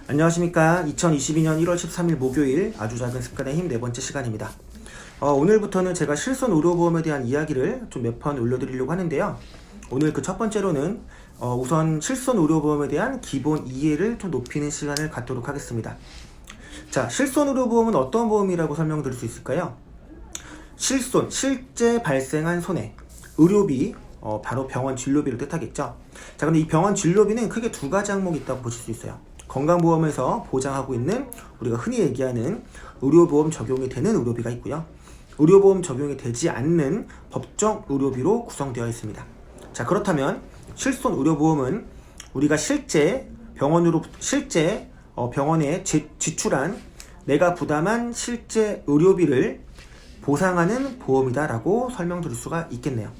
안녕하십니까. 2022년 1월 13일 목요일 아주 작은 습관의 힘 네 번째 시간입니다. 오늘부터는 제가 실손 의료보험에 대한 이야기를 좀 몇 번 올려드리려고 하는데요. 오늘 그 첫 번째로는 우선 실손 의료보험에 대한 기본 이해를 좀 높이는 시간을 갖도록 하겠습니다. 자, 실손 의료보험은 어떤 보험이라고 설명드릴 수 있을까요? 실손, 실제 발생한 손해, 의료비, 바로 병원 진료비를 뜻하겠죠. 자, 근데 이 병원 진료비는 크게 두 가지 항목이 있다고 보실 수 있어요. 건강보험에서 보장하고 있는 우리가 흔히 얘기하는 의료보험 적용이 되는 의료비가 있고요. 의료보험 적용이 되지 않는 법정 의료비로 구성되어 있습니다. 자, 그렇다면 실손 의료보험은 우리가 실제 병원에 지출한 내가 부담한 실제 의료비를 보상하는 보험이다라고 설명드릴 수가 있겠네요.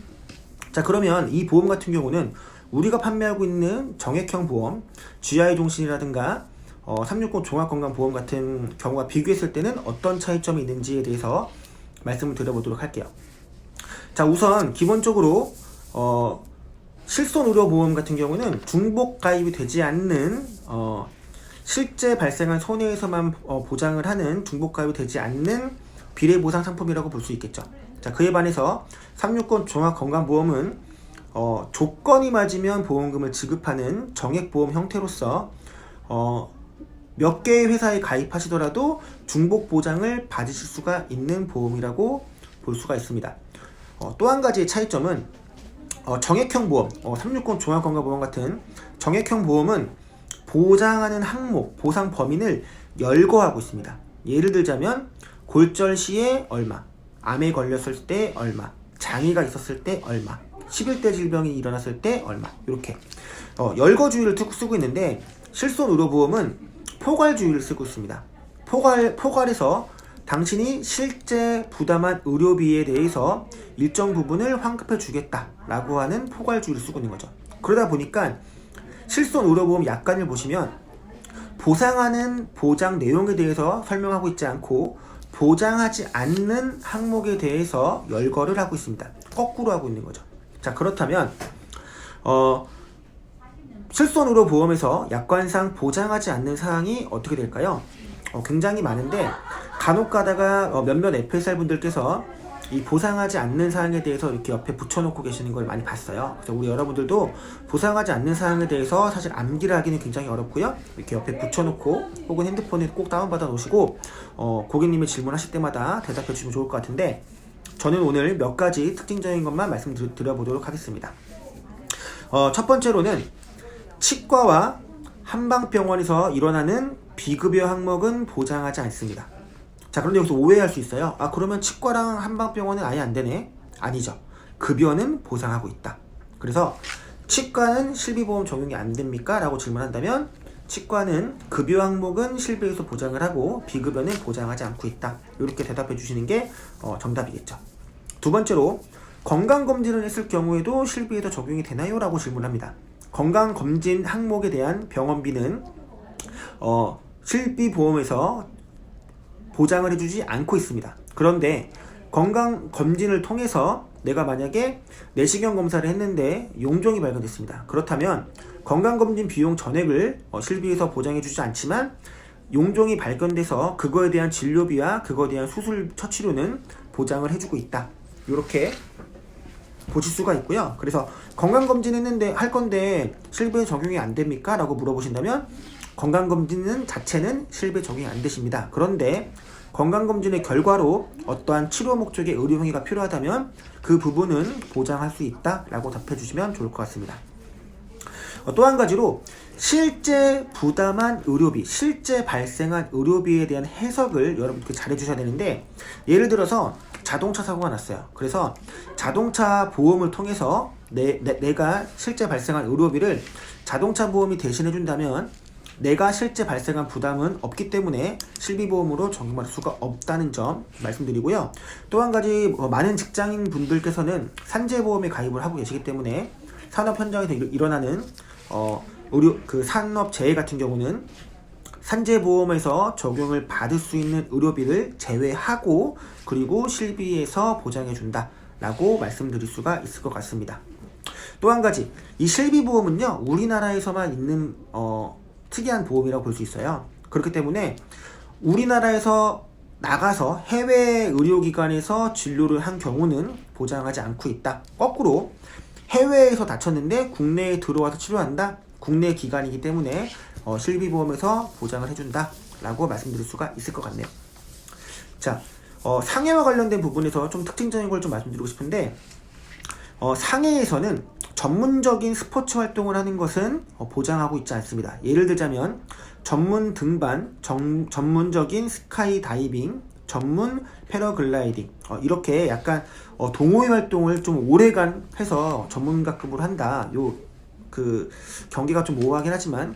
자, 그러면 이 보험 같은 경우는 우리가 판매하고 있는 정액형 보험, GI 종신이라든가 360 종합건강보험 같은 경우와 비교했을 때는 어떤 차이점이 있는지에 대해서 말씀을 드려보도록 할게요. 자, 우선 기본적으로 실손의료보험 같은 경우는 중복 가입이 되지 않는 실제 발생한 손해에서만 보장을 하는 중복 가입이 되지 않는 비례보상 상품이라고 볼 수 있겠죠. 자, 그에 반해서 360 종합건강보험은 조건이 맞으면 보험금을 지급하는 정액보험 형태로서 몇 개의 회사에 가입하시더라도 중복 보장을 받으실 수가 있는 보험이라고 볼 수가 있습니다. 또 한 가지의 차이점은 정액형 보험, 360 종합건강보험 같은 정액형 보험은 보장하는 항목, 보상 범위를 열거하고 있습니다. 예를 들자면 골절 시에 얼마, 암에 걸렸을 때 얼마, 장애가 있었을 때 얼마, 11대 질병이 일어났을 때 얼마, 이렇게 열거주의를 쓰고 있는데 실손 의료보험은 포괄주의를 쓰고 있습니다. 포괄에서 당신이 실제 부담한 의료비에 대해서 일정 부분을 환급해 주겠다라고 하는 포괄주의를 쓰고 있는 거죠. 그러다 보니까 실손 의료보험 약관을 보시면 보상하는 보장 내용에 대해서 설명하고 있지 않고 보장하지 않는 항목에 대해서 열거를 하고 있습니다. 거꾸로 하고 있는 거죠. 자, 그렇다면 실손 의료보험에서 약관상 보장하지 않는 사항이 어떻게 될까요? 굉장히 많은데 간혹 가다가 몇몇 FSR 분들께서 이 보상하지 않는 사항에 대해서 이렇게 옆에 붙여놓고 계시는 걸 많이 봤어요. 그래서 우리 여러분들도 보상하지 않는 사항에 대해서 사실 암기를 하기는 굉장히 어렵고요. 이렇게 옆에 붙여놓고 혹은 핸드폰에 꼭 다운받아 놓으시고 고객님이 질문하실 때마다 대답해 주시면 좋을 것 같은데 저는 오늘 몇 가지 특징적인 것만 말씀드려보도록 하겠습니다. 첫 번째로는 치과와 한방병원에서 일어나는 비급여 항목은 보장하지 않습니다. 자, 그런데 여기서 오해할 수 있어요. 그러면 치과랑 한방병원은 아예 안 되네? 아니죠. 급여는 보상하고 있다. 그래서 치과는 실비보험 적용이 안 됩니까? 라고 질문한다면 치과는 급여 항목은 실비에서 보장을 하고 비급여는 보장하지 않고 있다. 이렇게 대답해 주시는 게 정답이겠죠. 두 번째로 건강검진을 했을 경우에도 실비에서 적용이 되나요? 라고 질문합니다. 건강검진 항목에 대한 병원비는 실비보험에서 보장을 해주지 않고 있습니다. 그런데 건강검진을 통해서 내가 만약에 내시경 검사를 했는데 용종이 발견됐습니다. 그렇다면 건강검진 비용 전액을 실비에서 보장해주지 않지만 용종이 발견돼서 그거에 대한 진료비와 그거에 대한 수술 처치료는 보장을 해주고 있다. 이렇게 보실 수가 있고요. 그래서 건강검진 했는데 할 건데 실비에 적용이 안 됩니까? 라고 물어보신다면 건강검진 자체는 실비에 적용이 안 되십니다. 그런데 건강검진의 결과로 어떠한 치료 목적의 의료행위가 필요하다면 그 부분은 보장할 수 있다 라고 답해 주시면 좋을 것 같습니다. 또 한 가지로 실제 부담한 의료비, 실제 발생한 의료비에 대한 해석을 여러분께 잘 해주셔야 되는데 예를 들어서 자동차 사고가 났어요. 그래서 자동차 보험을 통해서 내가 실제 발생한 의료비를 자동차 보험이 대신해 준다면 내가 실제 발생한 부담은 없기 때문에 실비보험으로 적용할 수가 없다는 점 말씀드리고요. 또 한 가지 많은 직장인 분들께서는 산재보험에 가입을 하고 계시기 때문에 산업 현장에서 일어나는 산업재해 같은 경우는 산재보험에서 적용을 받을 수 있는 의료비를 제외하고 그리고 실비에서 보장해준다 라고 말씀드릴 수가 있을 것 같습니다. 또 한 가지, 이 실비보험은요 우리나라에서만 있는 특이한 보험이라고 볼 수 있어요. 그렇기 때문에 우리나라에서 나가서 해외 의료기관에서 진료를 한 경우는 보장하지 않고 있다. 거꾸로 해외에서 다쳤는데 국내에 들어와서 치료한다. 국내 기관이기 때문에 실비보험에서 보장을 해준다 라고 말씀드릴 수가 있을 것 같네요. 자, 상해와 관련된 부분에서 좀 특징적인 걸 좀 말씀드리고 싶은데, 상해에서는 전문적인 스포츠 활동을 하는 것은 보장하고 있지 않습니다. 예를 들자면 전문 등반, 전문적인 스카이 다이빙, 전문 패러글라이딩, 이렇게 약간 동호회 활동을 좀 오래간 해서 전문가급으로 한다. 그 경기가 좀 모호하긴 하지만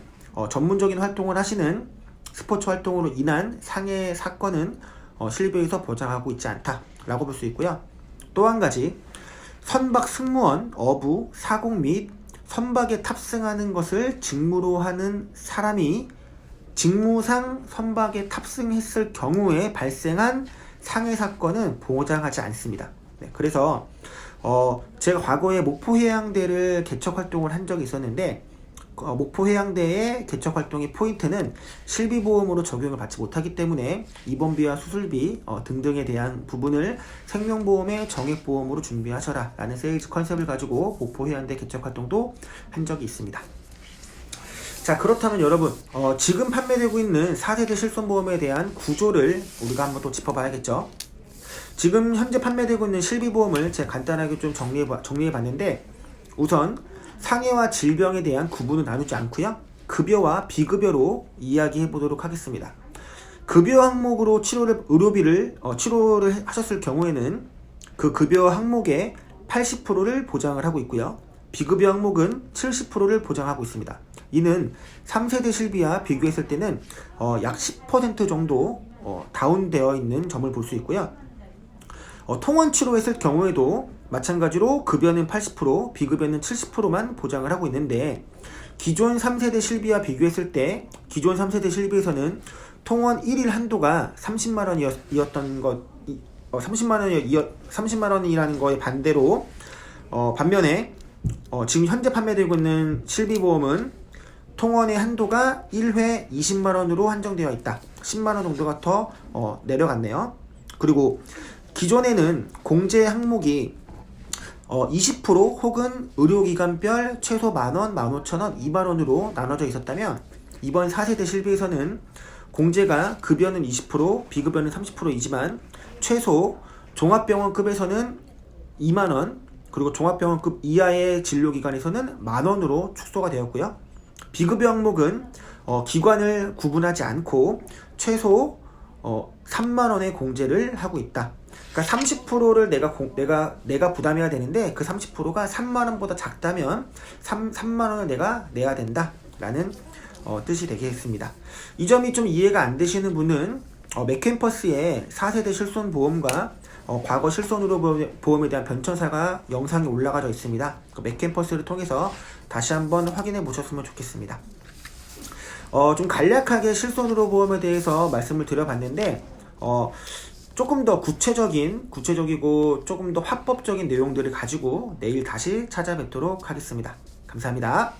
전문적인 활동을 하시는 스포츠 활동으로 인한 상해 사건은 실비에서 보장하고 있지 않다라고 볼 수 있고요. 또 한 가지, 선박 승무원, 어부, 사공 및 선박에 탑승하는 것을 직무로 하는 사람이 직무상 선박에 탑승했을 경우에 발생한 상해 사건은 보장하지 않습니다. 네, 그래서 제가 과거에 목포해양대를 개척 활동을 한 적이 있었는데, 목포해양대의 개척 활동의 포인트는 실비보험으로 적용을 받지 못하기 때문에 입원비와 수술비 등등에 대한 부분을 생명보험의 정액보험으로 준비하셔라 라는 세일즈 컨셉을 가지고 목포해양대 개척 활동도 한 적이 있습니다. 자, 그렇다면 여러분, 지금 판매되고 있는 4세대 실손보험에 대한 구조를 우리가 한번 또 짚어봐야겠죠. 지금 현재 판매되고 있는 실비보험을 제가 간단하게 좀 정리해봤는데, 우선 상해와 질병에 대한 구분은 나누지 않고요, 급여와 비급여로 이야기해 보도록 하겠습니다. 급여 항목으로 의료비를 치료를 하셨을 경우에는 그 급여 항목의 80%를 보장을 하고 있고요, 비급여 항목은 70%를 보장하고 있습니다. 이는 3세대 실비와 비교했을 때는 약 10% 정도 다운되어 있는 점을 볼 수 있고요. 통원 치료했을 경우에도 마찬가지로 급여는 80%, 비급여는 70%만 보장을 하고 있는데, 기존 3세대 실비와 비교했을 때 기존 3세대 실비에서는 통원 1일 한도가 30만 원이었던 것, 30만 원이라는 거에 반대로 반면에 지금 현재 판매되고 있는 실비보험은 통원의 한도가 1회 20만 원으로 한정되어 있다. 10만 원 정도가 더 내려갔네요. 그리고 기존에는 공제 항목이 20% 혹은 의료기관별 최소 만원, 15,000원, 2만원으로 나눠져 있었다면, 이번 4세대 실비에서는 공제가 급여는 20%, 비급여는 30%이지만 최소 종합병원급에서는 2만원, 그리고 종합병원급 이하의 진료기관에서는 만원으로 축소가 되었고요. 비급여 항목은 기관을 구분하지 않고 최소 3만원의 공제를 하고 있다. 그러니까 30%를 내가 부담해야 되는데, 그 30%가 3만원보다 작다면 3만원을 내가 내야 된다 라는 뜻이 되겠습니다. 이 점이 좀 이해가 안 되시는 분은 맥캠퍼스의 4세대 실손보험과 과거 실손의료보험에 대한 변천사가 영상이 올라가져 있습니다. 맥캠퍼스를 통해서 다시 한번 확인해 보셨으면 좋겠습니다. 좀 간략하게 실손의료보험에 대해서 말씀을 드려봤는데, 조금 더 구체적이고 조금 더 합법적인 내용들을 가지고 내일 다시 찾아뵙도록 하겠습니다. 감사합니다.